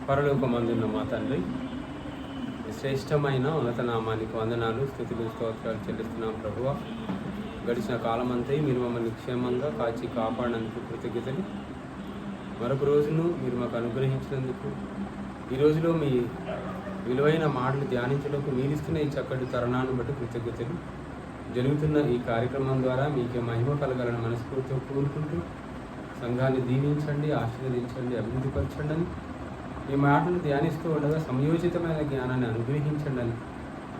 పరలోకమందున్న మా తండ్రి, శ్రేష్టమైన ఉన్నత నామానికి వందనాలు, స్తుతులు, స్తోత్రాలు చెల్లిస్తున్నాం ప్రభువా. గడిచిన కాలమంతా మీరు మమ్మల్ని క్షేమంగా కాచి కాపాడినందుకు కృతజ్ఞతలు. మరొక రోజును మీరు మాకు అనుగ్రహించినందుకు, ఈ రోజులో మీ విలువైన మాటలు ధ్యానించడానికి మీరు ఇస్తున్న ఈ చక్కటి తరుణాన్ని బట్టి కృతజ్ఞతలు. జరుగుతున్న ఈ కార్యక్రమం ద్వారా మీకే మహిమ కలగాలని మనస్ఫూర్తిగా కోరుకుంటూ, సంఘాన్ని దీవించండి, ఆశీర్వదించండి, అభివృద్ధిపరచండి అని, ఈ మాటలు ధ్యానిస్తూ ఉండగా సమయోచితమైన జ్ఞానాన్ని అనుగ్రహించండి అని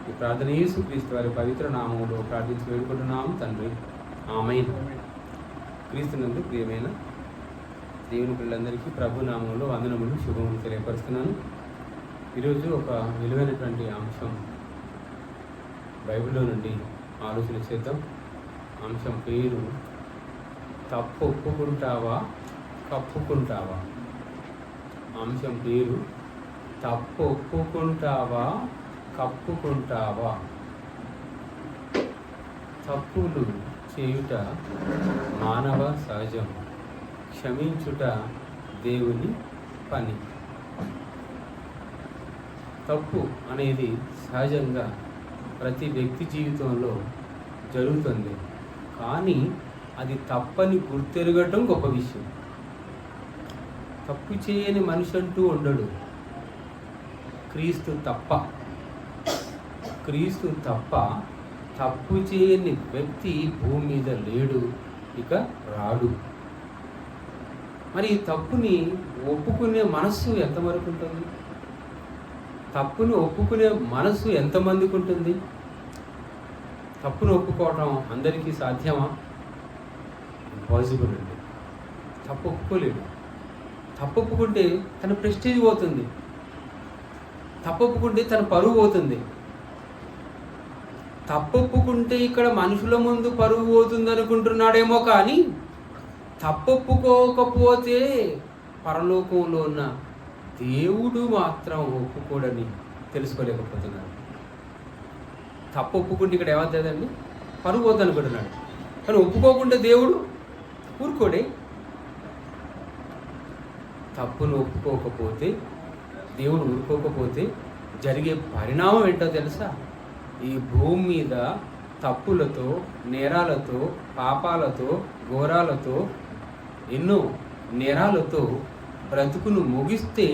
ఈ ప్రార్థన యేసుక్రీస్తు వారి పవిత్ర నామములో ప్రార్థించి వేడుకుంటున్నాము తండ్రి, ఆమేన్. క్రీస్తునందు ప్రియమైన దేవుని పిల్లలందరికీ ప్రభు నామంలో వందనములు, శుభములు తెలియపరుస్తున్నాను. ఈరోజు ఒక విలువైనటువంటి అంశం బైబిల్లో నుండి ఆలోచన చేద్దాం. అంశం పేరు తప్పు ఒప్పుకుంటావా కప్పుకుంటావా. అంశం పేరు తప్పు ఒప్పుకుంటావా కప్పుకుంటావా. తప్పులు చేయుట మానవ సహజం, క్షమించుట దేవుని పని. తప్పు అనేది సహజంగా ప్రతి వ్యక్తి జీవితంలో జరుగుతుంది, కానీ అది తప్పని గుర్తెరగటం గొప్ప విషయం. తప్పు చేయని మనిషి అంటూ ఉండడు. క్రీస్తు తప్ప తప్పు చేయని వ్యక్తి భూమి మీద లేడు, ఇక రాడు. మరి తప్పుని ఒప్పుకునే మనస్సు ఎంతవరకు ఉంటుంది? తప్పును ఒప్పుకునే మనసు ఎంతమందికి ఉంటుంది? తప్పును ఒప్పుకోవటం అందరికీ సాధ్యమా? ఇంపాసిబుల్ అండి. తప్పు ఒప్పుకోలేడు. తప్పు ఒప్పుకుంటే తన ప్రెస్టీజ్ పోతుంది, తప్పు ఒప్పుకుంటే తన పరువు పోతుంది. తప్పు ఒప్పుకుంటే ఇక్కడ మనుషుల ముందు పరువు పోతుంది అనుకుంటున్నాడేమో, కానీ తప్పు ఒప్పుకోకపోతే పరలోకంలో ఉన్న దేవుడు మాత్రం ఒప్పుకోడని తెలుసుకోలేకపోతున్నాడు. తప్పు ఒప్పుకుంటే ఇక్కడ ఏమవుతుందండి? పరువు పోతుంది అనుకుంటున్నాడు, కానీ ఒప్పుకోకుంటే దేవుడు ఊరుకోడే. తప్పును ఒప్పుకోకపోతే, దేవుడు ఊరుకోకపోతే జరిగే పరిణామం ఏంటో తెలుసా? ఈ భూమి మీద తప్పులతో, నేరాలతో, పాపాలతో, ఘోరాలతో, ఎన్నో నేరాలతో బ్రతుకును ముగిస్తే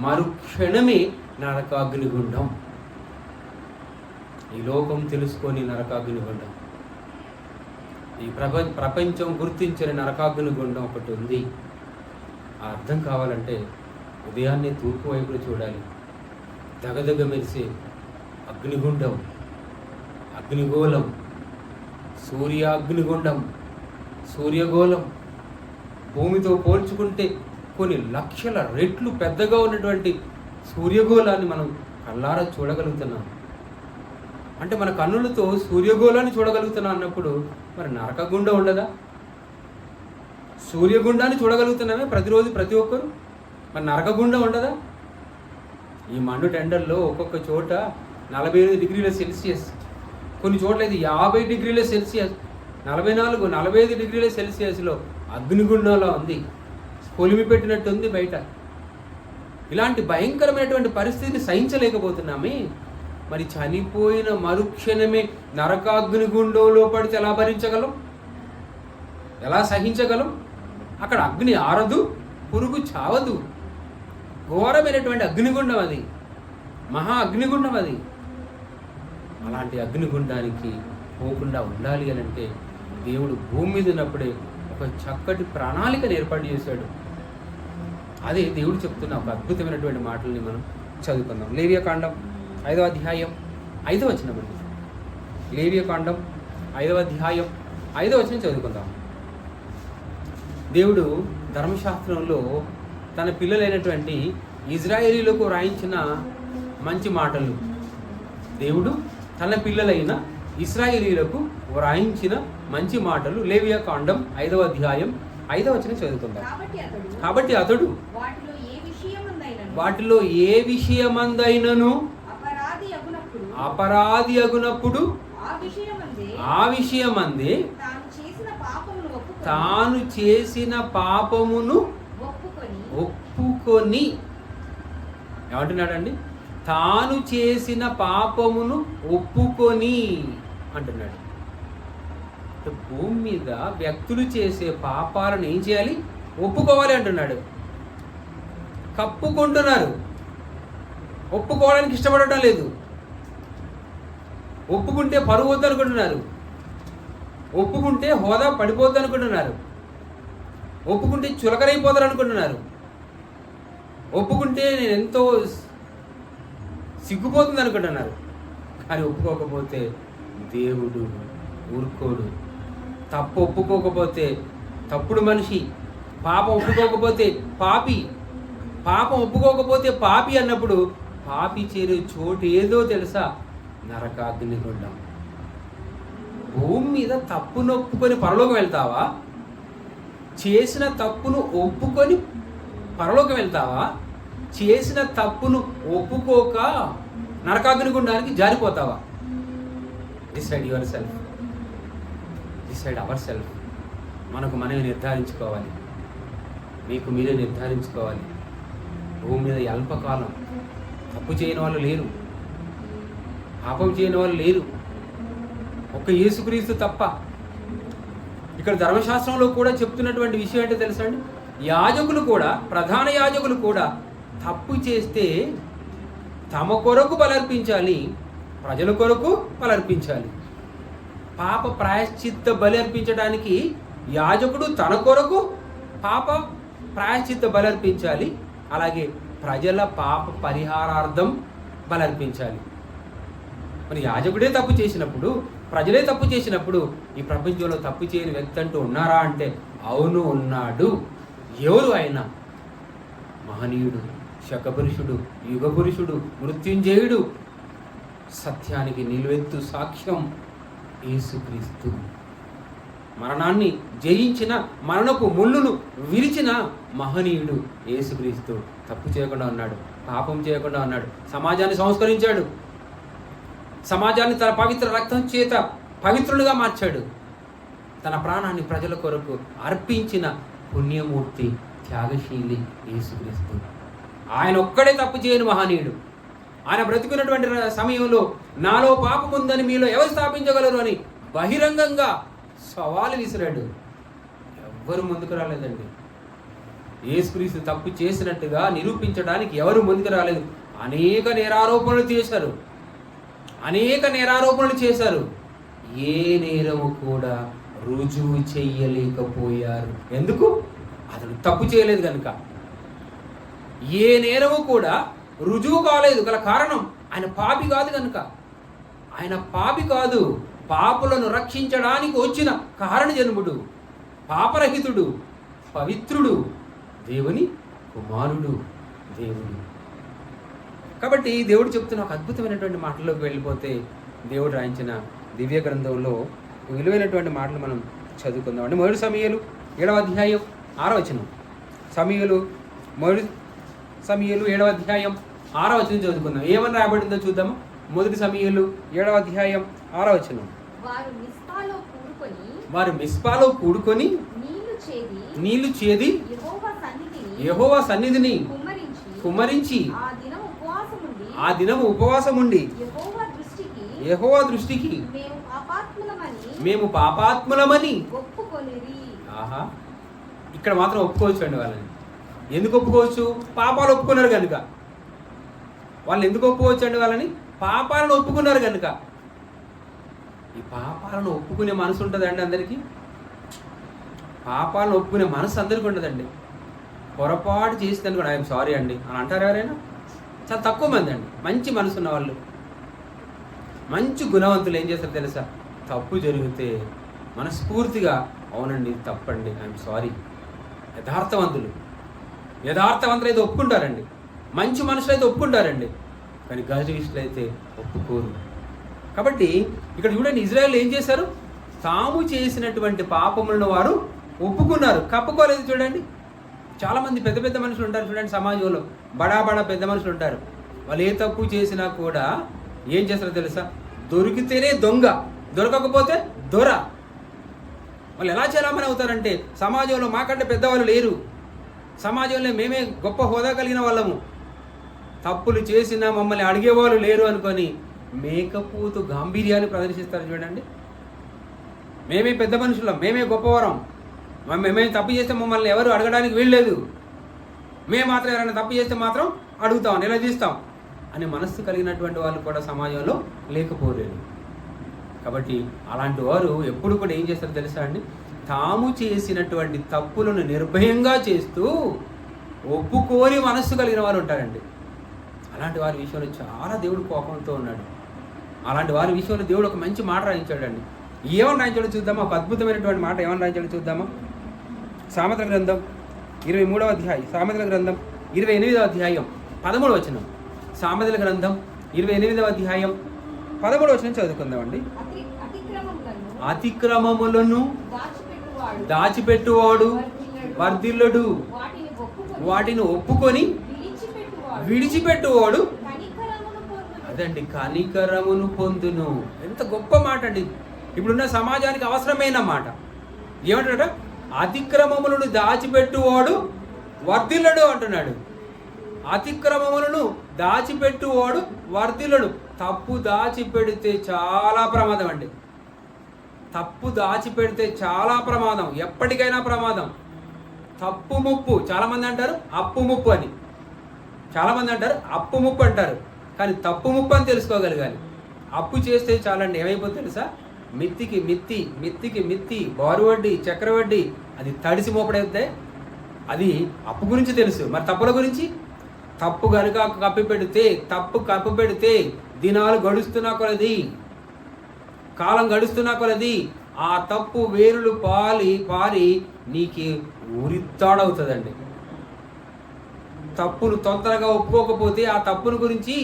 మరుక్షణమే నరకాగ్నిగుండం. ఈ లోకం తెలుసుకొని నరకాగ్నిగుండం, ఈ ప్రపంచం గుర్తించిన నరకాగ్నిగుండం ఒకటి ఉంది. ఆ అర్థం కావాలంటే ఉదయాన్నే తూర్పు వైపును చూడాలి. దగదగ మెరిసే అగ్నిగుండం, అగ్నిగోళం, సూర్యగోళం భూమితో పోల్చుకుంటే కొన్ని లక్షల రెట్లు పెద్దగా ఉన్నటువంటి సూర్యగోళాన్ని మనం కళ్ళారా చూడగలుగుతున్నాం. అంటే మన కన్నులతో సూర్యగోళాన్ని చూడగలుగుతున్నాం అన్నప్పుడు మరి నరకగుండం ఉండదా? సూర్యగుండాన్ని చూడగలుగుతున్నామే ప్రతిరోజు ప్రతి ఒక్కరు, మరి నరకగుండం ఉండదా? ఈ మండు టెండర్లో ఒక్కొక్క చోట 45 డిగ్రీల సెల్సియస్, కొన్ని చోట్ల ఇది 50 డిగ్రీల సెల్సియస్, 44, 45 డిగ్రీల సెల్సియస్లో అగ్నిగుండంలో ఉంది, కొలిమి పెట్టినట్టు ఉంది బయట. ఇలాంటి భయంకరమైనటువంటి పరిస్థితిని సహించలేకపోతున్నామే. మరి చనిపోయిన మరుక్షణమే నరకాగ్నిగుండంలో పడితే ఎలా భరించగలం? ఎలా సహించగలం? అక్కడ అగ్ని ఆరదు, పురుగు చావదు. ఘోరమైనటువంటి అగ్నిగుండం అది, మహా అగ్నిగుండం అది. అలాంటి అగ్నిగుండానికి పోకుండా ఉండాలి అని అంటే దేవుడు భూమి మీద ఉన్నప్పుడే ఒక చక్కటి ప్రణాళికను ఏర్పాటు చేశాడు. అదే దేవుడు చెప్తున్న ఒక అద్భుతమైనటువంటి మాటల్ని మనం చదువుకుందాం. లేవియాకాండం 5వ అధ్యాయం 5వ వచనం అండి. లేవియాకాండం 5వ అధ్యాయం 5వ వచనం చదువుకుందాం. దేవుడు ధర్మశాస్త్రంలో తన పిల్లలైనటువంటి ఇజ్రాయేలీలకు రాయించిన మంచి మాటలు, దేవుడు తన పిల్లలైన ఇశ్రాయేలీలకు వ్రాయించిన మంచి మాటలు. లేవియాకాండం 5వ అధ్యాయం 5వ వచనం చదువుకుందాం. కాబట్టి అతడు వాటిలో ఏ విషయమందైనను అపరాధి అగునప్పుడు ఆ విషయమందే తాను చేసిన పాపమును ఒప్పుకొని ఏమంటున్నాడండి? తాను చేసిన పాపమును ఒప్పుకొని అంటున్నాడు. భూమి మీద వ్యక్తులు చేసే పాపాలను ఏం చేయాలి? ఒప్పుకోవాలి అంటున్నాడు. కప్పుకుంటున్నారు, ఒప్పుకోవడానికి ఇష్టపడటం లేదు. ఒప్పుకుంటే పరువు వద్దు అనుకుంటున్నారు, ఒప్పుకుంటే హోదా పడిపోద్దు అనుకుంటున్నారు, ఒప్పుకుంటే చులకరైపోతారు అనుకుంటున్నారు, ఒప్పుకుంటే నేను ఎంతో సిగ్గుపోతుంది అనుకుంటున్నారు. కానీ ఒప్పుకోకపోతే దేవుడు ఊరుకోడు. తప్పు ఒప్పుకోకపోతే తప్పుడు మనిషి, పాపం ఒప్పుకోకపోతే పాపి, పాపం ఒప్పుకోకపోతే పాపి అన్నప్పుడు పాపి చేరే చోటు ఏదో తెలుసా? నరకాగ్నిగుండం. భూమి మీద తప్పును ఒప్పుకొని పరలోకం వెళ్తావా? చేసిన తప్పును ఒప్పుకొని పరలోకం వెళ్తావా? చేసిన తప్పును ఒప్పుకోక నరకాగ్నిగుండానికి జారిపోతావా? Decide yourself, decide our self. మనకు మనమే నిర్ధారించుకోవాలి, మీకు మీరే నిర్ధారించుకోవాలి. భూమి మీద అల్పకాలం. తప్పు చేయని వాళ్ళు లేరు, పాపం చేయని వాళ్ళు లేరు, ఒక్క యేసుక్రీస్తు తప్ప. ఇక్కడ ధర్మశాస్త్రంలో కూడా చెప్తున్నటువంటి విషయం ఏంటో తెలుసా అండి? యాజకులు కూడా, ప్రధాన యాజకులు కూడా తప్పు చేస్తే తమ కొరకు బలర్పించాలి, ప్రజల కొరకు బలర్పించాలి. పాప ప్రాయశ్చిత్త బలి అర్పించడానికి యాజకుడు తన కొరకు పాప ప్రాయశ్చిత్త బలర్పించాలి, అలాగే ప్రజల పాప పరిహారార్థం బలర్పించాలి. మరి యాజకుడే తప్పు చేసినప్పుడు, ప్రజలే తప్పు చేసినప్పుడు ఈ ప్రపంచంలో తప్పు చేయని వ్యక్తి అంటూ ఉన్నారా అంటే అవును, ఉన్నాడు. ఎవరు ఆయన? మహనీయుడు, శకపురుషుడు, యుగపురుషుడు, మృత్యుంజయుడు, సత్యానికి నిలువెత్తు సాక్ష్యం యేసుక్రీస్తు. మరణాన్ని జయించిన, మరణపు ముళ్ళును విరిచిన మహనీయుడు యేసుక్రీస్తు. తప్పు చేయకుండా ఉన్నాడు, పాపం చేయకుండా ఉన్నాడు, సమాజాన్ని సంస్కరించాడు, సమాజాన్ని తన పవిత్ర రక్తం చేత పవిత్రులుగా మార్చాడు, తన ప్రాణాన్ని ప్రజల కొరకు అర్పించిన పుణ్యమూర్తి, త్యాగశీలి యేసుక్రీస్తు. ఆయన ఒక్కడే తప్పు చేయని మహనీయుడు. ఆయన బ్రతికున్నటువంటి సమయంలో నాలో పాపం ఉందని మీలో ఎవరు స్థాపించగలరు అని బహిరంగంగా సవాలు విసిరాడు. ఎవ్వరు ముందుకు రాలేదండి. యేసుక్రీస్తు తప్పు చేసినట్టుగా నిరూపించడానికి ఎవరు ముందుకు రాలేదు. అనేక నేరారోపణలు చేశారు, అనేక నేరారోపణలు చేశారు. ఏ నేరము కూడా రుజువు చెయ్యలేకపోయారు. ఎందుకు? అతను తప్పు చేయలేదు కనుక. ఏ నేరము కూడా రుజువు కాలేదు గల కారణం ఆయన పాపి కాదు కనుక. ఆయన పాపి కాదు, పాపులను రక్షించడానికి వచ్చిన కారణ జన్ముడు, పాపరహితుడు, పవిత్రుడు, దేవుని కుమారుడు, దేవుడు. కాబట్టి దేవుడు చెప్తున్న ఒక అద్భుతమైనటువంటి మాటల్లోకి వెళ్ళిపోతే, దేవుడు రాయించిన దివ్య గ్రంథంలో విలువైనటువంటి మాటలు మనం చదువుకుందాం అండి. 1 సమూయేలు 7వ అధ్యాయం 6వ వచనం. మొదటి సమూయేలు 7వ అధ్యాయం 6వ వచనం చదువుకుందాం. ఏమని రాయబడిందో చూద్దాము. 1 సమూయేలు 7వ అధ్యాయం 6వ వచనం. వారు మిస్పాలో కూడుకొని నీళ్లు చేది యెహోవా సన్నిధిని కుమ్మరించి ఆ దినము ఉపవాసముండి యెహోవా దృష్టికి మేము పాపాత్ములమని. ఆహా, ఇక్కడ మాత్రం ఒప్పుకోవచ్చు అండి వాళ్ళని. ఎందుకు ఒప్పుకోవచ్చు? పాపాలు ఒప్పుకున్నారు కనుక. వాళ్ళు ఎందుకు ఒప్పుకోవచ్చు అండి వాళ్ళని? పాపాలను ఒప్పుకున్నారు కనుక. ఈ పాపాలను ఒప్పుకునే మనసు ఉంటుందండి అందరికీ? పాపాలను ఒప్పుకునే మనసు అందరికీ ఉండదండి. పొరపాటు చేసిందని కూడా ఐఎమ్ సారీ అండి అని అంటారు ఎవరైనా? చాలా తక్కువ మంది అండి. మంచి మనసు ఉన్న వాళ్ళు, మంచి గుణవంతులు ఏం చేస్తారు తెలుసా? తప్పు జరిగితే మనస్ఫూర్తిగా అవునండి తప్పండి ఐఎమ్ సారీ. యథార్థవంతులు అయితే ఒప్పుకుంటారండి. మంచి మనుషులు అయితే ఒప్పుకుంటారండి. కానీ గర్విష్ఠులు అయితే ఒప్పుకోరు. కాబట్టి ఇక్కడ చూడండి, ఇజ్రాయేల్ ఏం చేశారు? తాము చేసినటువంటి పాపములను వారు ఒప్పుకున్నారు, కప్పుకోలేదు. చూడండి, చాలామంది పెద్ద పెద్ద మనుషులు ఉంటారు చూడండి సమాజంలో, బడా పెద్ద మనుషులు ఉంటారు. వాళ్ళు ఏ తప్పు చేసినా కూడా ఏం చేస్తారో తెలుసా? దొరికితేనే దొంగ, దొరకకపోతే దొర. వాళ్ళు ఎలా చలామణి అవుతారంటే, సమాజంలో మాకంటే పెద్దవాళ్ళు లేరు, సమాజంలో మేమే గొప్ప హోదా కలిగిన వాళ్ళము, తప్పులు చేసినా మమ్మల్ని అడిగేవాళ్ళు లేరు అనుకొని మేకపోతు గాంభీర్యాన్ని ప్రదర్శిస్తారు చూడండి. మేమే పెద్ద మనుషులం, మేమే గొప్పవరం, మేమే తప్పు చేస్తే మమ్మల్ని ఎవరు అడగడానికి వీల్లేదు, మేము మాత్రం ఎవరైనా తప్పు చేస్తే మాత్రం అడుగుతాం, నిలదీస్తాం అనే మనస్సు కలిగినటువంటి వాళ్ళు కూడా సమాజంలో లేకపోలేదు. కాబట్టి అలాంటి వారు ఎప్పుడు కూడా ఏం చేస్తారో తెలుసా అండి, తాము చేసినటువంటి తప్పులను నిర్భయంగా చేస్తూ ఒప్పుకోని మనస్సు కలిగిన వారు ఉంటారండి. అలాంటి వారి విషయంలో చాలా దేవుడు కోపంతో ఉన్నాడు. అలాంటి వారి విషయంలో దేవుడు ఒక మంచి మాట రాయించాడండి. ఏమని రాయించాడో చూద్దామా? ఒక అద్భుతమైనటువంటి మాట ఏమని రాయించాడో చూద్దామా? సామెతల గ్రంథం 23వ అధ్యాయం, సామెతల గ్రంథం 28వ అధ్యాయం 13వ వచనం. సామెతల గ్రంథం 28వ అధ్యాయం 13వ వచనం చదువుకుందామండి. అతిక్రమములను దాచిపెట్టువాడు వర్ధిల్లుడు, వాటిని ఒప్పుకొని విడిచిపెట్టువాడు అదండి కనికరమును పొందును. ఎంత గొప్ప మాట అండి, ఇప్పుడున్న సమాజానికి అవసరమైన మాట. ఏమంటాడ? అతిక్రమములను దాచిపెట్టువాడు వర్ధిల్లుడు అంటున్నాడు. అతిక్రమములను దాచిపెట్టువాడు వర్ధిల్లుడు. తప్పు దాచిపెడితే చాలా ప్రమాదం అండి. తప్పు దాచిపెడితే చాలా ప్రమాదం, ఎప్పటికైనా ప్రమాదం. తప్పు ముప్పు, చాలామంది అంటారు అప్పు ముప్పు అని, చాలామంది అంటారు అప్పు ముప్పు అంటారు, కానీ తప్పు ముప్పు అని తెలుసుకోగలగాలి. అప్పు చేస్తే చాలండి, ఏమైపోతుంది తెలుసా? మిత్తికి మిత్తి, మిత్తికి మిత్తి, బారువడ్డీ, చక్రవడ్డీ, అది తడిసి మోపడైతే అది అప్పు గురించి తెలుసు. మరి తప్పుల గురించి? తప్పు కనుక కప్పు పెడితే దినాలు గడుస్తున్నా కొలది, కాలం గడుస్తున్నా కొలది ఆ తప్పు వేరులు పారి నీకు ఉరితాడవుతుందండి. తప్పును తొందరగా ఒప్పుకోకపోతే, ఆ తప్పును గురించి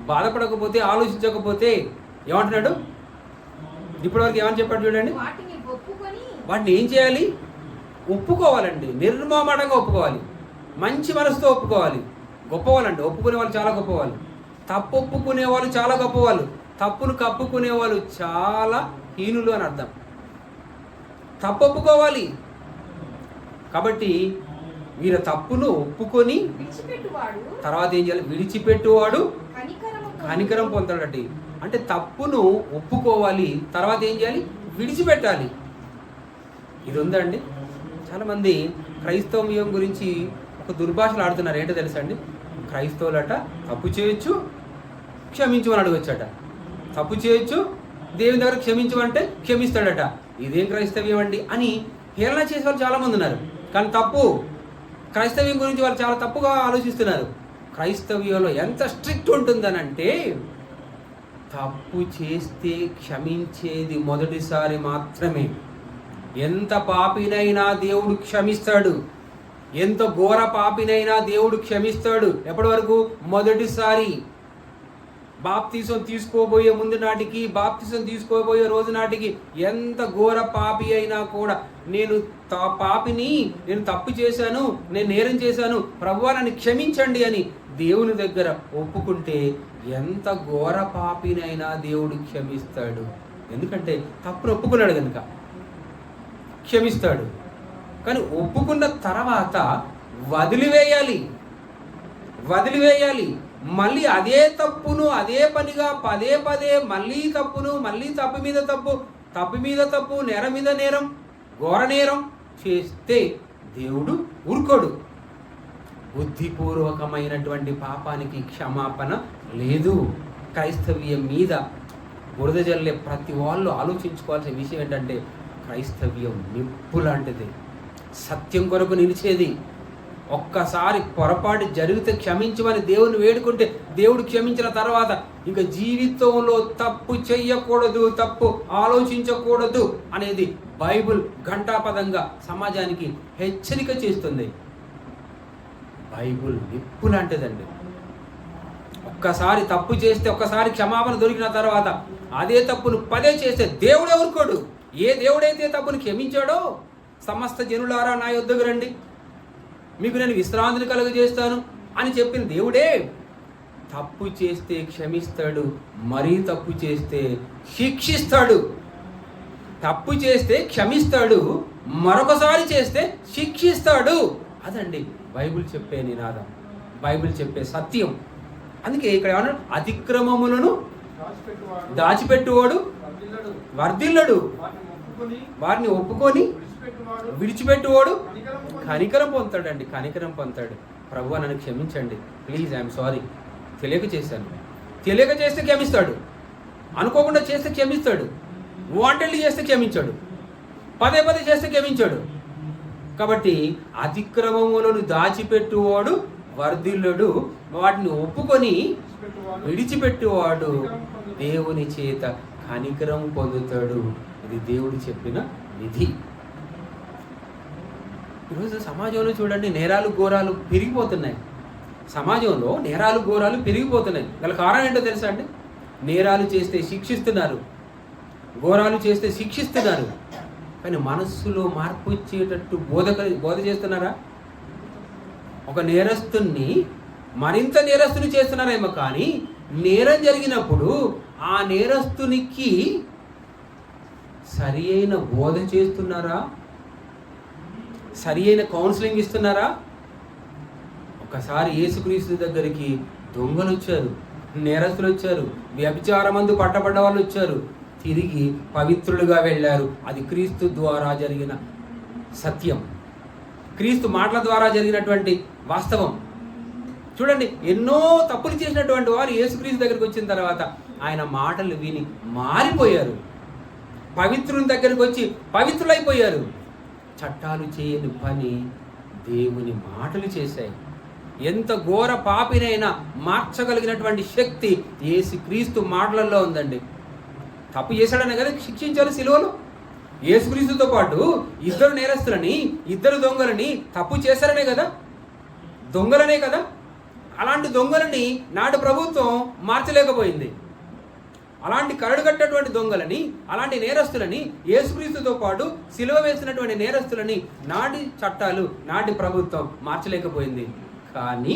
బాధపడకపోతే, ఆలోచించకపోతే ఏమంటున్నాడు? ఇప్పటివరకు ఏమని చెప్పాడు చూడండి. వాటిని ఏం చేయాలి? ఒప్పుకోవాలండి, నిర్మమాటంగా ఒప్పుకోవాలి, మంచి మనసుతో ఒప్పుకోవాలి. గొప్పవాళ్ళండి, ఒప్పుకునే వాళ్ళు చాలా గొప్పవాళ్ళు. తప్పు ఒప్పుకునే వాళ్ళు చాలా గొప్పవాళ్ళు, తప్పును కప్పుకునే వాళ్ళు చాలా హీనులు అని అర్థం. తప్పు ఒప్పుకోవాలి. కాబట్టి వీరి తప్పును ఒప్పుకొని తర్వాత ఏం చేయాలి? విడిచిపెట్టువాడు కనికరం పొందాడండి. అంటే తప్పును ఒప్పుకోవాలి, తర్వాత ఏం చేయాలి? విడిచిపెట్టాలి. ఇది ఉందండి. చాలామంది క్రైస్తవ్యం గురించి ఒక దుర్భాషలు ఆడుతున్నారు. ఏంటో తెలుసా అండి? క్రైస్తవులట తప్పు చేయొచ్చు, క్షమించమని అడగొచ్చట. తప్పు చేయొచ్చు, దేవుని దగ్గర క్షమించమంటే క్షమిస్తాడట. ఇదేం క్రైస్తవ్యం అండి అని హేళన చేసే వాళ్ళు చాలామంది ఉన్నారు. కానీ తప్పు, క్రైస్తవ్యం గురించి వాళ్ళు చాలా తప్పుగా ఆలోచిస్తున్నారు. క్రైస్తవ్యంలో ఎంత స్ట్రిక్ట్ ఉంటుందనంటే, తప్పు చేస్తే క్షమించేది మొదటిసారి మాత్రమే. ఎంత పాపినైనా దేవుడు క్షమిస్తాడు, ఎంత ఘోర పాపినైనా దేవుడు క్షమిస్తాడు. ఎప్పటి వరకు? మొదటిసారి. బాప్తిసం తీసుకోబోయే ముందు నాటికి, బాప్తిసం తీసుకోబోయే రోజు నాటికి ఎంత ఘోర పాపి అయినా కూడా, నేను తప్పు చేశాను, నేను నేరం చేశాను, ప్రభువా నన్ను క్షమించండి అని దేవుని దగ్గర ఒప్పుకుంటే ఎంత ఘోర పాపినైనా దేవుడు క్షమిస్తాడు. ఎందుకంటే తప్పును ఒప్పుకున్నాడు కనుక క్షమిస్తాడు. కానీ ఒప్పుకున్న తర్వాత వదిలివేయాలి. మళ్ళీ అదే తప్పును అదే పనిగా పదే మళ్ళీ తప్పును, మళ్ళీ తప్పు మీద తప్పు, నేరం మీద నేరం, ఘోర నేరం చేస్తే దేవుడు ఊరుకోడు. బుద్ధిపూర్వకమైనటువంటి పాపానికి క్షమాపణ లేదు. క్రైస్తవ్యం మీద బురద జల్లే ప్రతి వాళ్ళు ఆలోచించుకోవాల్సిన విషయం ఏంటంటే, క్రైస్తవ్యం నిప్పు లాంటిది, సత్యం కొరకు నిలిచేది. ఒక్కసారి పొరపాటు జరిగితే క్షమించమని దేవుని వేడుకుంటే దేవుడు క్షమించిన తర్వాత ఇంకా జీవితంలో తప్పు చెయ్యకూడదు, తప్పు ఆలోచించకూడదు అనేది బైబిల్ ఘంటాపదంగా సమాజానికి హెచ్చరిక చేస్తుంది. బైబిల్ నిప్పు లాంటిదండి. ఒక్కసారి తప్పు చేస్తే, ఒక్కసారి క్షమాపణ దొరికిన తర్వాత అదే తప్పును పదే చేస్తే దేవుడే ఊరుకోడు. ఏ దేవుడైతే తప్పును క్షమించాడో, సమస్త జనులారా నా యొద్దకు రండి, మీకు నేను విశ్రాంతిని కలుగజేస్తాను అని చెప్పిన దేవుడే తప్పు చేస్తే క్షమిస్తాడు, మరీ తప్పు చేస్తే శిక్షిస్తాడు. తప్పు చేస్తే క్షమిస్తాడు, మరొకసారి చేస్తే శిక్షిస్తాడు. అదండి బైబిల్ చెప్పే నినాదం, బైబిల్ చెప్పే సత్యం. అందుకే ఇక్కడ ఏమన్నాడు, అతిక్రమములను దాచిపెట్టువాడు వర్ధిల్లడు, వారిని ఒప్పుకొని విడిచిపెట్టువాడు కనికరం పొందుతాడండి. కనికరం పొందుతాడు. ప్రభువా నన్ను క్షమించండి, ప్లీజ్ ఐఎమ్ సారీ, తెలియక చేశాను. తెలియక చేస్తే క్షమిస్తాడు, అనుకోకుండా చేస్తే క్షమిస్తాడు, వాంటెడ్లీ చేస్తే క్షమించాడు, పదే పదే చేస్తే క్షమించాడు. కాబట్టి అతిక్రమములను దాచిపెట్టువాడు వర్ధిల్లుడు, వాటిని ఒప్పుకొని విడిచిపెట్టువాడు దేవుని చేత కనికరం పొందుతాడు. ఇది దేవుడు చెప్పిన విధి. ఈరోజు సమాజంలో చూడండి, నేరాలు ఘోరాలు పెరిగిపోతున్నాయి. సమాజంలో నేరాలు ఘోరాలు పెరిగిపోతున్నాయి. గల కారణం ఏంటో తెలుసా అండి? నేరాలు చేస్తే శిక్షిస్తున్నారు, ఘోరాలు చేస్తే శిక్షిస్తున్నారు, కానీ మనస్సులో మార్పు వచ్చేటట్టు బోధ చేస్తున్నారా? ఒక నేరస్తుని మరింత నేరస్తుని చేస్తున్నారేమో, కానీ నేరం జరిగినప్పుడు ఆ నేరస్తునికి సరి అయిన బోధ చేస్తున్నారా? సరి అయిన కౌన్సిలింగ్ ఇస్తున్నారా? ఒకసారి యేసుక్రీస్తు దగ్గరికి దొంగలు వచ్చారు, నేరస్తులు వచ్చారు, వ్యభిచారమందు పట్టబడ్డ వాళ్ళు వచ్చారు, తిరిగి పవిత్రులుగా వెళ్ళారు. అది క్రీస్తు ద్వారా జరిగిన సత్యం, క్రీస్తు మాటల ద్వారా జరిగినటువంటి వాస్తవం. చూడండి, ఎన్నో తప్పులు చేసినటువంటి వారు యేసుక్రీస్తు దగ్గరికి వచ్చిన తర్వాత ఆయన మాటలు విని మారిపోయారు, పవిత్రుని దగ్గరికి వచ్చి పవిత్రులైపోయారు. చట్టాలు చేయని పని దేవుని మాటలు చేశాయి. ఎంత ఘోర పాపినైనా మార్చగలిగినటువంటి శక్తి యేసుక్రీస్తు మాటలలో ఉందండి. తప్పు చేశాడనే కదా శిక్షించారు సిలువలో. యేసుక్రీస్తుతో పాటు ఇద్దరు నేరస్తులని, ఇద్దరు దొంగలని తప్పు చేశారనే కదా, దొంగలనే కదా. అలాంటి దొంగలని నాటి ప్రభుత్వం మార్చలేకపోయింది. అలాంటి కరడుగట్టటువంటి దొంగలని, అలాంటి నేరస్తులని, యేసుక్రీస్తుతో పాటు సిలువ వేసినటువంటి నేరస్తులని నాటి చట్టాలు, నాటి ప్రభుత్వం మార్చలేకపోయింది. కానీ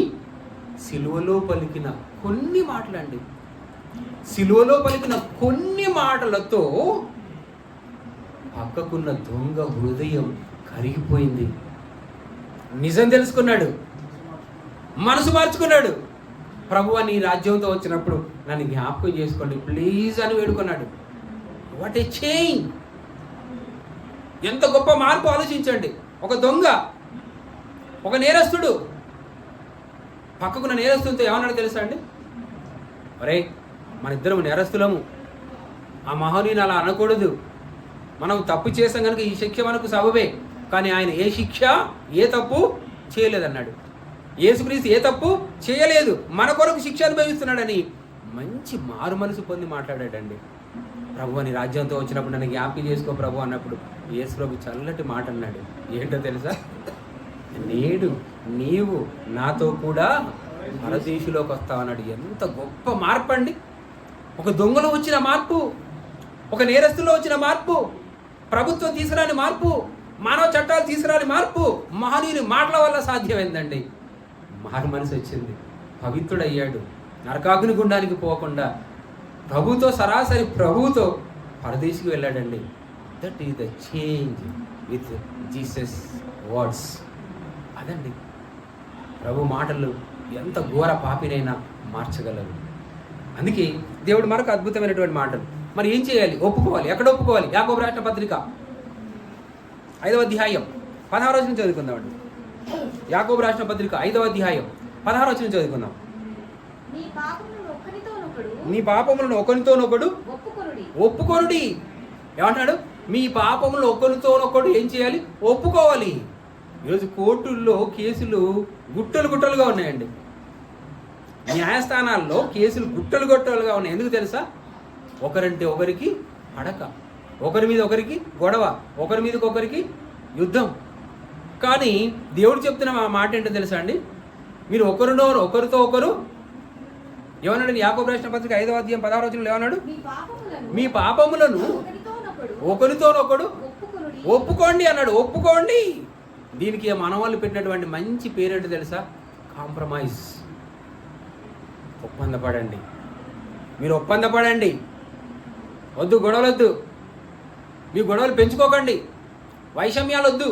సిలువలో పలికిన కొన్ని మాటలండి, సిలువలో పలికిన కొన్ని మాటలతో పక్కకున్న దొంగ హృదయం కరిగిపోయింది. నిజం తెలుసుకున్నాడు, మనసు మార్చుకున్నాడు. ప్రభువా నీ రాజ్యంతో వచ్చినప్పుడు నన్ను జ్ఞాపకం చేసుకోండి ప్లీజ్ అని వేడుకున్నాడు. What a change! ఎంత గొప్ప మార్పు ఆలోచించండి. ఒక దొంగ, ఒక నేరస్తుడు పక్కకున్న నేరస్తులతో ఏమన్నాడు తెలుసా అండి? ఒరే, మన ఇద్దరం నేరస్తులము, ఆ మహనీయుని అలా అనకూడదు, మనం తప్పు చేసాం కనుక ఈ శిక్ష మనకు సబబే. కానీ ఆయన ఏ శిక్ష, ఏ తప్పు చేయలేదన్నాడు. యేసుక్రీస్తు ఏ తప్పు చేయలేదు, మన కొరకు శిక్ష అనుభవిస్తున్నాడని మంచి మారు మనసు పొంది మాట్లాడాడండి. ప్రభు అని రాజ్యంతో వచ్చినప్పుడు నన్ను జ్ఞాపకం చేసుకో ప్రభు అన్నప్పుడు యేసు ప్రభు చల్లటి మాట అన్నాడు. ఏంటో తెలుసా? నేడు నీవు నాతో కూడా పరదేశులోకి వస్తావు అన్నాడు. ఎంత గొప్ప మార్పు అండి! ఒక దొంగలో వచ్చిన మార్పు, ఒక నేరస్తులో వచ్చిన మార్పు, ప్రభుత్వం తీసుకురాని మార్పు, మానవ చట్టాలు తీసుకురాని మార్పు మహనీయుని మాటల వల్ల సాధ్యమైందండి. మారు మనసు వచ్చింది, పవిత్రుడయ్యాడు, నరకాగ్ని గుండానికి పోకుండా ప్రభుతో సరాసరి ప్రభువుతో పరదేశికి వెళ్ళాడండి. That is the change with Jesus words. అదండి ప్రభు మాటలు ఎంత ఘోర పాపినైనా మార్చగలరు. అందుకే దేవుడు మరొక అద్భుతమైనటువంటి మాటలు. మరి ఏం చేయాలి? ఒప్పుకోవాలి. ఎక్కడ ఒప్పుకోవాలి? యాకోబు రాసిన పత్రిక 5వ అధ్యాయం 16వ వచనం చదువుకుందామండి. యాకోబు రాసిన పత్రిక 5వ అధ్యాయం 16వ వచనం చదువుకుందాం. నీ పాపములను ఒకరితోనొకడు ఒప్పుకొనుడి. ఏమంటాడు? మీ పాపములను ఒకరితోనొకడు ఏం చేయాలి? ఒప్పుకోవాలి. ఈరోజు కోర్టుల్లో కేసులు గుట్టలుగా ఉన్నాయండి. న్యాయస్థానాల్లో కేసులు గుట్టలుగా ఉన్నాయి. ఎందుకు తెలుసా? ఒకరంటే ఒకరికి అడక, ఒకరి మీద ఒకరికి గొడవ, ఒకరి మీదకి ఒకరికి యుద్ధం. కానీ దేవుడు చెప్తున్న ఆ మాట ఏంటో తెలుసా అండి? మీరు ఒకరితో ఒకరు ఏమన్నాడు? యాకోబు రాసిన పత్రిక 5వ అధ్యాయం 16వ వచనంలో ఏమన్నాడు? మీ పాపములను ఒకరితోనొకడు ఒప్పుకోండి అన్నాడు. ఒప్పుకోండి. దీనికి మన వాళ్ళు పెట్టినటువంటి మంచి పేరేంటో తెలుసా? కాంప్రమైజ్. ఒప్పందపడండి. మీరు ఒప్పందపడండి. వద్దు గొడవలొద్దు, మీ గొడవలు పెంచుకోకండి, వైషమ్యాలు వద్దు,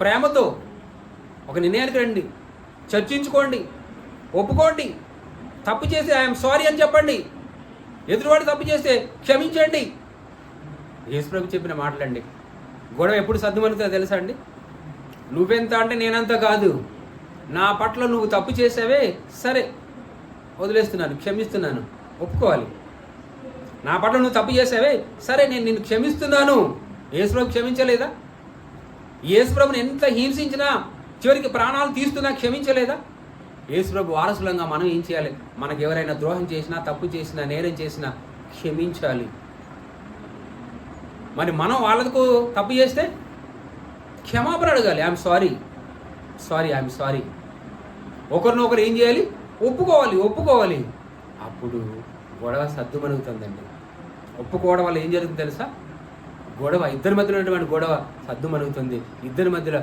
ప్రేమతో ఒక నిర్ణయానికి రండి, చర్చించుకోండి, ఒప్పుకోండి. తప్పు చేస్తే ఐఎమ్ సారీ అని చెప్పండి. ఎదురువాడు తప్పు చేస్తే క్షమించండి. యేసుప్రభు చెప్పిన మాటలండి. గొడవ ఎప్పుడు సర్దుమనుతుందో తెలుసా అండి? నువ్వెంత అంటే నేనంత కాదు, నా పట్ల నువ్వు తప్పు చేసావే, సరే వదిలేస్తున్నాను, క్షమిస్తున్నాను, ఒప్పుకోవాలి. నా పట్ల నువ్వు తప్పు చేసావే, సరే నేను నిన్ను క్షమిస్తున్నాను. యేసుప్రభు క్షమించలేదా? యేసుప్రభుని ఎంత హింసించినా చివరికి ప్రాణాలు తీస్తున్నా క్షమించలేదా? యేసుప్రభు వారసులంగా మనం ఏం చేయాలి? మనకు ఎవరైనా ద్రోహం చేసినా, తప్పు చేసినా, నేరం చేసినా క్షమించాలి. మరి మనం వాళ్ళకు తప్పు చేస్తే క్షమాపణ అడగాలి. I'm sorry. ఒకరినొకరు ఏం చేయాలి? ఒప్పుకోవాలి. అప్పుడు గొడవ సద్దుమణుగుతుందండి. ఒప్పుకోవడం వల్ల ఏం జరుగుతుంది తెలుసా? గొడవ, ఇద్దరి మధ్యలో ఉన్నటువంటి గొడవ సద్దుమణుగుతుంది. ఇద్దరి మధ్యలో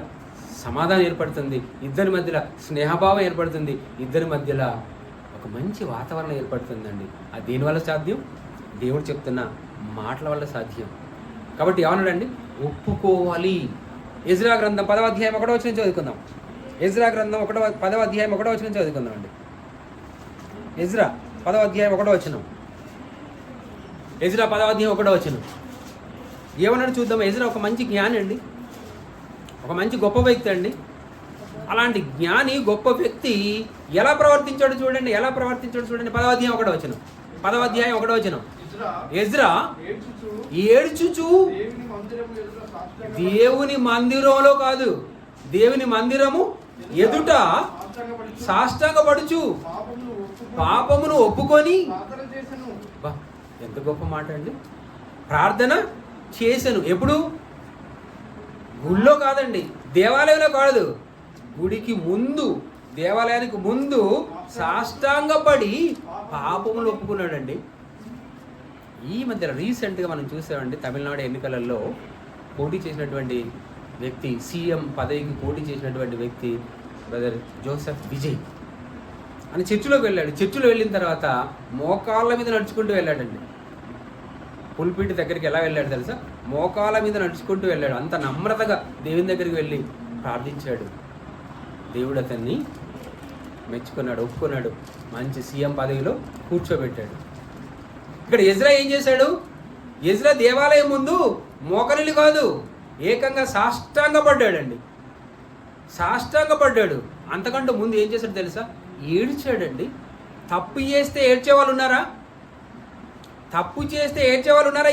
సమాధానం ఏర్పడుతుంది. ఇద్దరి మధ్యలో స్నేహభావం ఏర్పడుతుంది. ఇద్దరి మధ్యలో ఒక మంచి వాతావరణం ఏర్పడుతుందండి. అది దేనివల్ల సాధ్యం? దేవుడు చెప్తున్న మాటల వల్ల సాధ్యం. కాబట్టి ఏమన్నాడండి? ఒప్పుకోవాలి. ఎజ్రా గ్రంథం 10వ అధ్యాయం 1వ వచనం చదువుకుందాం. ఎజ్రా గ్రంథం 10వ అధ్యాయం 1వ వచనం చదువుకుందాం అండి. ఎజ్రా 10వ అధ్యాయం 1వ వచనం. ఎజ్రా 10వ అధ్యాయం 1వ వచనం ఏమన్నాడు చూద్దాం. ఎజ్రా ఒక మంచి జ్ఞాని అండి, ఒక మంచి గొప్ప వ్యక్తి అండి. అలాంటి జ్ఞాని, గొప్ప వ్యక్తి ఎలా ప్రవర్తించాడు చూడండి. 10వ అధ్యాయం 1వ వచనం. 10వ అధ్యాయం 1వ వచనం. ఎజ్రా ఏడ్చుచు దేవుని మందిరంలో కాదు, దేవుని మందిరము ఎదుట సాష్టాంగపడుచు పాపమును ఒప్పుకొని, ఎంత గొప్ప మాట అండి. ప్రార్థన చేశాను. ఎప్పుడు? గుళ్ళో కాదండి, దేవాలయంలో కాదు, గుడికి ముందు, దేవాలయానికి ముందు సాష్టాంగపడి పాపములు ఒప్పుకున్నాడండి. ఈ మధ్య రీసెంట్గా మనం చూసామండి, తమిళనాడు ఎన్నికలలో పోటీ చేసినటువంటి వ్యక్తి, సీఎం పదవికి పోటీ చేసినటువంటి వ్యక్తి బ్రదర్ జోసెఫ్ విజయ్ అని చర్చిలోకి వెళ్ళాడు. చర్చిలో వెళ్ళిన తర్వాత మోకాళ్ళ మీద నడుచుకుంటూ వెళ్ళాడండి. పుల్పిటి దగ్గరికి ఎలా వెళ్ళాడు తెలుసా? మోకాళ్ళ మీద నడుచుకుంటూ వెళ్ళాడు. అంత నమ్రతగా దేవుని దగ్గరికి వెళ్ళి ప్రార్థించాడు. దేవుడు అతన్ని మెచ్చుకున్నాడు, ఒప్పుకున్నాడు, మంచి సీఎం పదవిలో కూర్చోబెట్టాడు. ఇక్కడ ఎజ్రా ఏం చేశాడు? ఎజ్రా దేవాలయం ముందు మోకరిల్లు కాదు, ఏకంగా సాష్టాంగపడ్డాడండి. అంతకంటే ముందు ఏం చేశాడు తెలుసా? ఏడ్చాడండి. తప్పు చేస్తే ఏడ్చే వాళ్ళు ఉన్నారా?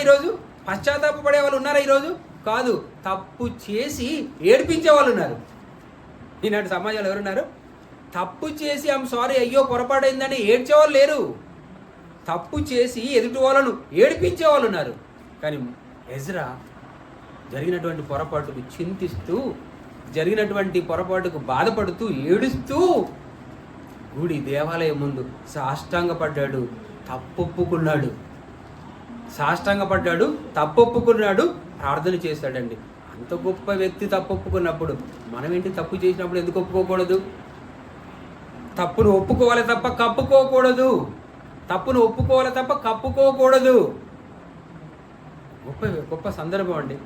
ఈరోజు పశ్చాత్తాపపడే వాళ్ళు ఉన్నారా? ఈరోజు కాదు. తప్పు చేసి ఏడిపించే వాళ్ళు ఉన్నారు. ఈనాటి సమాజంలో ఎవరున్నారు? తప్పు చేసి ఐఎమ్ సారీ, అయ్యో పొరపాటైందని ఏడ్చేవాళ్ళు లేరు. తప్పు చేసి ఎదుటి వాళ్ళను ఏడిపించే వాళ్ళు ఉన్నారు. కానీ ఎజ్రా జరిగినటువంటి పొరపాటుకు చింతిస్తూ, జరిగినటువంటి పొరపాటుకు బాధపడుతూ, ఏడుస్తూ గుడి దేవాలయం ముందు సాష్టాంగపడ్డాడు, తప్పొప్పుకున్నాడు, ప్రార్థన చేశాడండి. అంత గొప్ప వ్యక్తి తప్పొప్పుకున్నప్పుడు మనం ఏంటి? తప్పు చేసినప్పుడు ఎందుకు ఒప్పుకోకూడదు? తప్పును ఒప్పుకోవాలి తప్ప కప్పుకోకూడదు. గొప్ప సందర్భం అండి.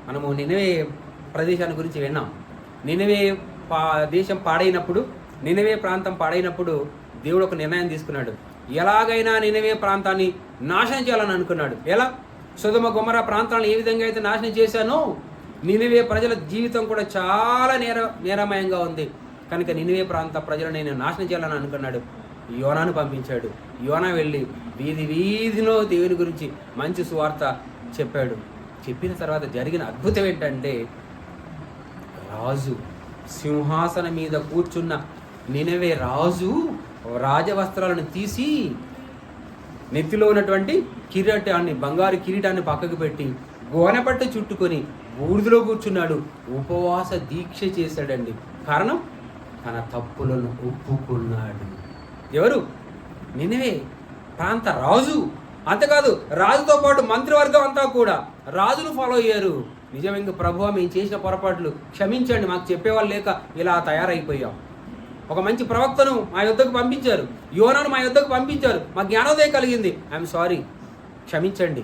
మనము నినవే ప్రదేశాన్ని గురించి విన్నాం. నినవే దేశం పాడైనప్పుడు, నినవే ప్రాంతం పాడైనప్పుడు దేవుడు ఒక నిర్ణయం తీసుకున్నాడు. ఎలాగైనా నినవే ప్రాంతాన్ని నాశనం చేయాలని అనుకున్నాడు. ఎలా? సొదొమ గొమొర్రా ప్రాంతాలను ఏ విధంగా అయితే నాశనం చేశానో, నినవే ప్రజల జీవితం కూడా చాలా నేరమయంగా ఉంది. కనుక నినవే ప్రాంత ప్రజలను నేను నాశనం చేయాలని అనుకున్నాడు. యోనాను పంపించాడు. యోనా వెళ్ళి వీధిలో దేవుని గురించి మంచి సువార్త చెప్పాడు. చెప్పిన తర్వాత జరిగిన అద్భుతం ఏంటంటే, రాజు, సింహాసనం మీద కూర్చున్న నినవే రాజు రాజవస్త్రాలను తీసి నెత్తిలో ఉన్నటువంటి కిరీటాన్ని, బంగారు కిరీటాన్ని పక్కకు పెట్టి గోనెపట్టు చుట్టుకొని బూడిదలో కూర్చున్నాడు. ఉపవాస దీక్ష చేశాడండి. కారణం, తన తప్పులను ఒప్పుకున్నాడు. ఎవరు? నినవే ప్రాంత రాజు. అంతేకాదు, రాజుతో పాటు మంత్రివర్గం అంతా కూడా రాజును ఫాలో అయ్యారు. నిజంగా ప్రభువా, మేము చేసిన పొరపాట్లు క్షమించండి, మాకు చెప్పేవాళ్ళు లేక ఇలా తయారైపోయాం. ఒక మంచి ప్రవక్తను మా యొద్దకు పంపించారు, యోనాను మా యొద్దకు పంపించారు, మా జ్ఞానోదయం కలిగింది, ఐఎమ్ సారీ, క్షమించండి.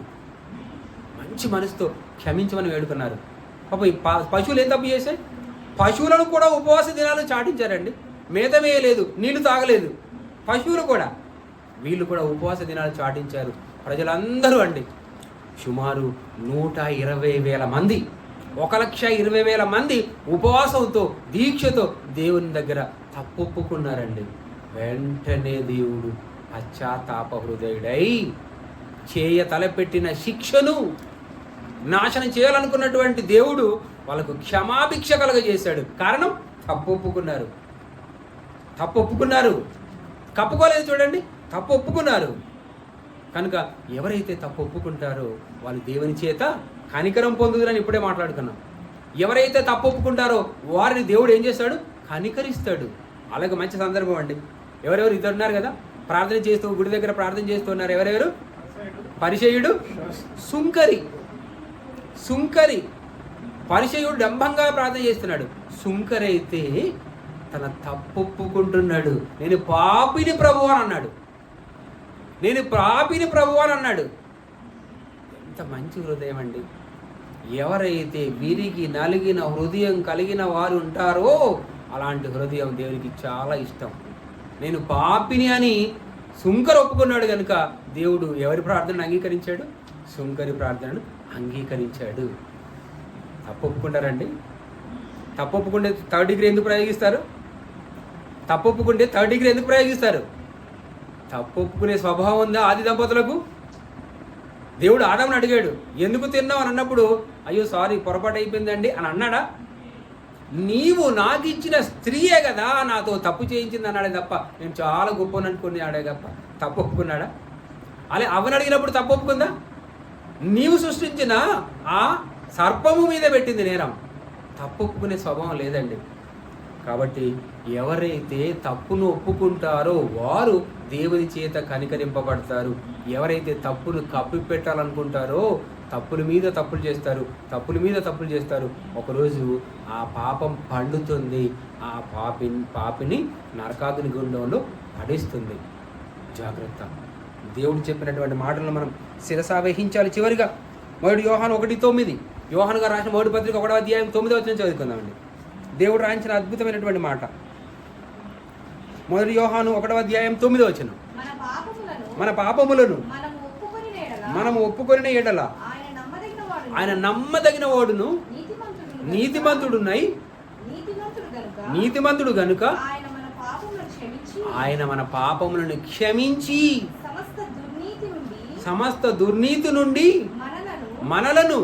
మంచి మనసుతో క్షమించమని వేడుకున్నారు. పాప పశువులు ఏం తప్పు చేశాయి? పశువులను కూడా ఉపవాస దినాలు చాటించారండి. మేత వేయలేదు, నీళ్లు తాగలేదు. పశువులు కూడా వీళ్ళు కూడా ఉపవాస దినాలు చాటించారు. ప్రజలందరూ అండి సుమారు 120,000 మంది, 1,20,000 మంది ఉపవాసంతో దీక్షతో దేవుని దగ్గర తప్పొప్పుకున్నారండి. వెంటనే దేవుడు పశ్చాత్తాప హృదయుడై తలపెట్టిన శిక్షను నాశనం చేయాలనుకున్నటువంటి దేవుడు వాళ్ళకు క్షమాభిక్ష కలుగజేశాడు. కారణం తప్పొప్పుకున్నారు. కప్పుకోలేదు, చూడండి, తప్పొప్పుకున్నారు. కనుక ఎవరైతే తప్పొప్పుకుంటారో వాళ్ళు దేవుని చేత కనికరం పొందుదురని ఇప్పుడే మాట్లాడుకున్నాం. ఎవరైతే తప్పొప్పుకుంటారో వారిని దేవుడు ఏం చేస్తాడు? కనికరిస్తాడు. అలాగే మంచి సందర్భం అండి. ఎవరెవరు ఇద్దరు ఉన్నారు కదా, ప్రార్థన చేస్తూ గుడి దగ్గర ప్రార్థన చేస్తున్నారు. ఎవరెవరు? పరిసయ్యుడు, సుంకరి. పరిసయ్యుడు డంబంగా ప్రార్థన చేస్తున్నాడు. సుంకరి అయితే తన తప్పొప్పుకుంటున్నాడు. నేను పాపిని ప్రభువు అని అన్నాడు. ఎంత మంచి హృదయం అండి. ఎవరైతే విరిగి నలిగిన హృదయం కలిగిన వారు ఉంటారో అలాంటి హృదయం దేవునికి చాలా ఇష్టం. నేను పాపిని అని సుంకరి ఒప్పుకున్నాడు కనుక దేవుడు ఎవరి ప్రార్థనను అంగీకరించాడు? సుంకరి ప్రార్థనను అంగీకరించాడు. తప్పు ఒప్పుకుంటారండి. తప్పు ఒప్పుకుంటే థర్డ్ డిగ్రీ ఎందుకు ప్రయోగిస్తారు? తప్పు ఒప్పుకునే స్వభావం ఉందా ఆది దంపతులకు? దేవుడు ఆదాముని అడిగాడు, ఎందుకు తిన్నావు అని అన్నప్పుడు, అయ్యో సారీ పొరపాటు అయిపోయిందండి అని అన్నాడా? నీవు నాకు ఇచ్చిన స్త్రీయే కదా నాతో తప్పు చేయించింది అన్నాడే తప్ప నేను చాలా గొప్పని అనుకున్నాడే తప్ప తప్పు ఒప్పుకున్నాడా? అలా అవని అడిగినప్పుడు తప్పు ఒప్పుకుందా? నీవు సృష్టించిన ఆ సర్పము మీద పెట్టింది నేరం. తప్పు ఒప్పుకునే స్వభావం లేదండి. కాబట్టి ఎవరైతే తప్పును ఒప్పుకుంటారో వారు దేవుని చేత కనికరింపబడతారు. ఎవరైతే తప్పును కప్పిపెట్టాలనుకుంటారో తప్పుల మీద తప్పులు చేస్తారు. ఒకరోజు ఆ పాపం పండుతుంది. ఆ పాపిని నరకాగ్ని గుండంలో పడేస్తుంది. జాగ్రత్త. దేవుడు చెప్పినటువంటి మాటలను మనం శిరసావహించాలి. చివరిగా 1 యోహాను 1:9, యోహాను గారు రాసిన 1 పత్రిక 1వ అధ్యాయం 9వ వచనం చదువుకుందామండి. దేవుడు రాయించిన అద్భుతమైనటువంటి మాట. 1 యోహాను 1వ అధ్యాయం 9వ వచనం. మన పాపములను మనము ఒప్పుకొనిన ఎడల ఆయన నమ్మదగిన వాడును నీతిమంతుడు గనుక ఆయన మన పాపములను క్షమించి సమస్త దుర్నీతి నుండి మనలను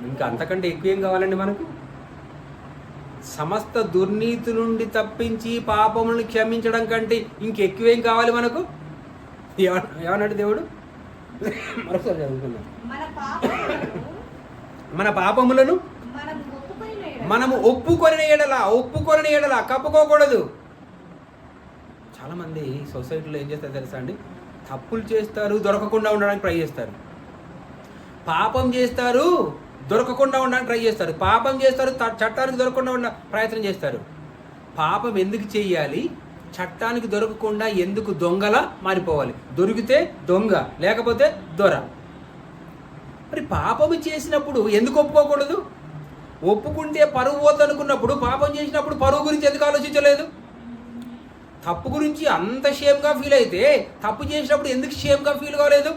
ఇంకా అంతకంటే ఎక్కువేం కావాలండి మనకు? సమస్త దుర్నీతి నుండి తప్పించి పాపములను క్షమించడం కంటే ఇంకెక్కువేం కావాలి మనకు? ఏమన్నాడు దేవుడు? మరొకసారి చదువుకుందాం. మన పాపములను మనము ఒప్పుకొనిన ఎడల కప్పుకోకూడదు. చాలామంది సొసైటీలో ఏం చేస్తారు తెలుసా అండి? తప్పులు చేస్తారు, దొరకకుండా ఉండడానికి ట్రై చేస్తారు. పాపం చేస్తారు, దొరకకుండా ఉండడానికి ట్రై చేస్తారు. పాపం చేస్తారు, చట్టానికి దొరకకుండా ప్రయత్నం చేస్తారు. పాపం ఎందుకు చెయ్యాలి? చట్టానికి దొరకకుండా ఎందుకు దొంగలా మారిపోవాలి? దొరికితే దొంగ, లేకపోతే దొర. మరి పాపము చేసినప్పుడు ఎందుకు ఒప్పుకోకూడదు? ఒప్పుకుంటే పరువు పోతనుకున్నప్పుడు పాపం చేసినప్పుడు పరువు గురించి ఎందుకు ఆలోచించలేదు? తప్పు గురించి అంత షేమ్గా ఫీల్ అయితే తప్పు చేసినప్పుడు ఎందుకు షేమ్గా ఫీల్ కాలేదు?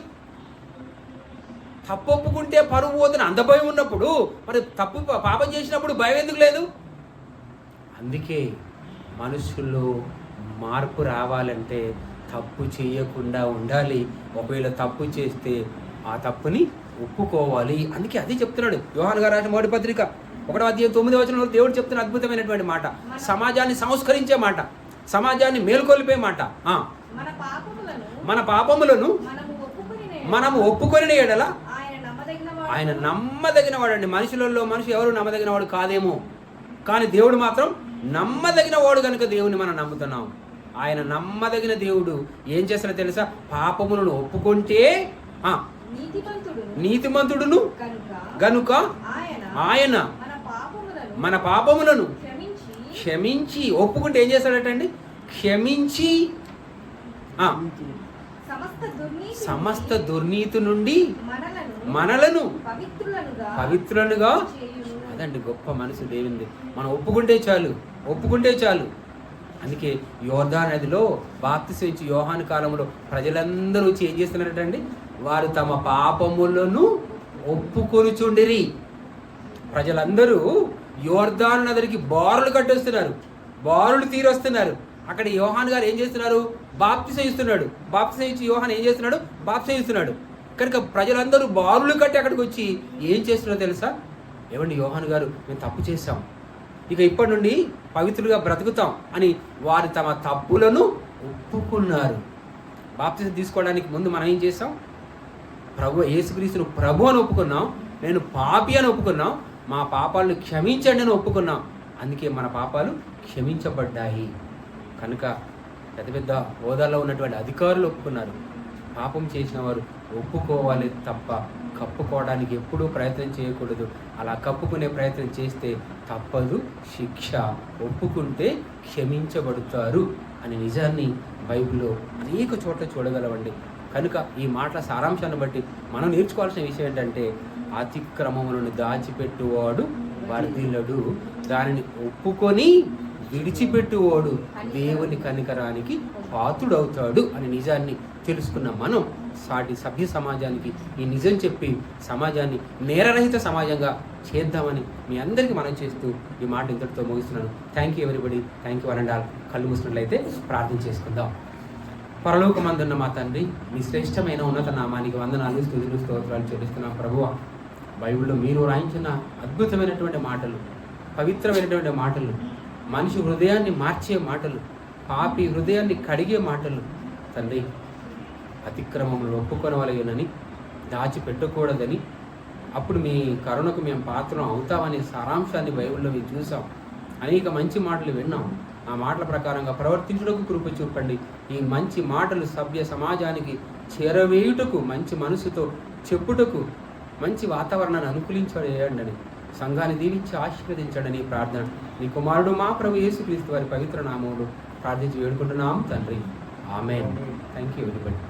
తప్పు ఒప్పుకుంటే పరువు పోతున్న అంత భయం ఉన్నప్పుడు మరి పాపం చేసినప్పుడు భయం ఎందుకు లేదు? అందుకే మనుషుల్లో మార్పు రావాలంటే తప్పు చేయకుండా ఉండాలి. ఒకవేళ తప్పు చేస్తే ఆ తప్పుని ఒప్పుకోవాలి. అందుకే అదే చెప్తున్నాడు యోహాను గారు రాసిన 1 పత్రిక 1వ అధ్యాయం 9వ వచనంలో దేవుడు చెప్తున్న అద్భుతమైనటువంటి మాట, సమాజాన్ని సంస్కరించే మాట, సమాజాన్ని మేల్కొల్పే మాట. మన పాపములను మనము ఒప్పుకొనిన ఎడల ఆయన నమ్మదగిన వాడండి. మనుషులలో మనిషి ఎవరు నమ్మదగిన వాడు కాదేమో, కానీ దేవుడు మాత్రం నమ్మదగిన వాడు కనుక దేవుని మనం నమ్ముతున్నాం. ఆయన నమ్మదగిన దేవుడు ఏం చేస్తారో తెలుసా? పాపములను ఒప్పుకుంటే నీతిమంతుడును గనుక ఆయన మన పాపములను క్షమించి ఒప్పుకుంటే ఏం చేస్తాడటండి? క్షమించి సమస్త దుర్నీతి నుండి మనలను పవిత్రులుగా. అదండి గొప్ప మనసు దేవునిది. మనం ఒప్పుకుంటే చాలు. అందుకే యోర్దాను నదిలో బాప్తిసం ఇచ్చి యోహాను కాలంలో ప్రజలందరూ వచ్చి ఏం చేస్తున్నారటండి, వారు తమ పాపములను ఒప్పుకొనుచుండిరి. ప్రజలందరూ యోర్దాను నదికి బారులు కట్టొస్తున్నారు, బారులు తీరొస్తున్నారు. అక్కడ యోహాను గారు ఏం చేస్తున్నారు, బాప్తిసం ఇస్తున్నాడు. బాప్తిసం ఇచ్చి యోహాను ఏం చేస్తున్నాడు, బాప్తిసం ఇస్తున్నాడు. కనుక ప్రజలందరూ బారులు కట్టి అక్కడికి వచ్చి ఏం చేస్తున్నారో తెలుసా, ఏమండి యోహాను గారు మేము తప్పు చేశాం, ఇక ఇప్పటి నుండి పవిత్రులుగా బ్రతుకుతాం అని వారు తమ తప్పులను ఒప్పుకున్నారు. బాప్తిసం తీసుకోవడానికి ముందు మనం ఏం చేస్తాం, యేసుక్రీస్తును ప్రభు అని ఒప్పుకున్నాం, నేను పాపి అని ఒప్పుకున్నాం, మా పాపాలను క్షమించండి అని ఒప్పుకున్నాం. అందుకే మన పాపాలు క్షమించబడ్డాయి. కనుక పెద్ద పెద్ద హోదాలో ఉన్నటువంటి అధికారులు ఒప్పుకున్నారు. పాపం చేసిన వారు ఒప్పుకోవాలి తప్ప కప్పుకోవడానికి ఎప్పుడూ ప్రయత్నం చేయకూడదు. అలా కప్పుకునే ప్రయత్నం చేస్తే తప్పదు శిక్ష. ఒప్పుకుంటే క్షమించబడతారు అనే నిజాన్ని బైబిల్లో అనేక చోట్ల చూడగలవండి. కనుక ఈ మాటల సారాంశాన్ని బట్టి మనం నేర్చుకోవాల్సిన విషయం ఏంటంటే, అతిక్రమములను దాచిపెట్టువాడు వర్ధిల్లడు, దానిని ఒప్పుకొని విడిచిపెట్టువాడు దేవుని కనికరానికి పాత్రుడవుతాడు అనే నిజాన్ని తెలుసుకున్న మనం సాటి సభ్య సమాజానికి ఈ నిజం చెప్పి సమాజాన్ని నేరరహిత సమాజంగా చేద్దామని మీ అందరికీ మనం చేస్తూ ఈ మాట ఇంతటితో ముగిస్తున్నాను. Thank you everybody. Thank you one. కళ్ళు మూసినట్లయితే ప్రార్థన చేసుకుందాం. పరలోకమందున్న మా తండ్రి, మీ శ్రేష్టమైన ఉన్నత నామానికి వందనాలు, స్తుతులు, స్తోత్రాలు చెల్లిస్తున్నాం. ప్రభువా, బైబిల్లో మీరు రాయించిన అద్భుతమైనటువంటి మాటలు, పవిత్రమైనటువంటి మాటలు, మనిషి హృదయాన్ని మార్చే మాటలు, పాపి హృదయాన్ని కడిగే మాటలు తండ్రి, అతిక్రమములు ఒప్పుకొనవలెనని, దాచిపెట్టకూడదని, అప్పుడు మీ కరుణకు మేము పాత్రం అవుతామనే సారాంశాన్ని బైబిల్లో మేము చూసాం. అనేక మంచి మాటలు విన్నాం. ఆ మాటల ప్రకారంగా ప్రవర్తించుటకు కృప చూపండి. ఈ మంచి మాటలు సభ్య సమాజానికి చేరవేయుటకు, మంచి మనసుతో చెప్పుటకు మంచి వాతావరణాన్ని అనుకూలించండి. సంఘాన్ని దీవించి ఆశీర్వదించండి ప్రార్థన నీ కుమారుడు మా ప్రభు యేసుక్రీస్తు వారి పవిత్ర నామములో ప్రార్థించి వేడుకుంటున్నాం తండ్రి. ఆమేన్. Thank you very much.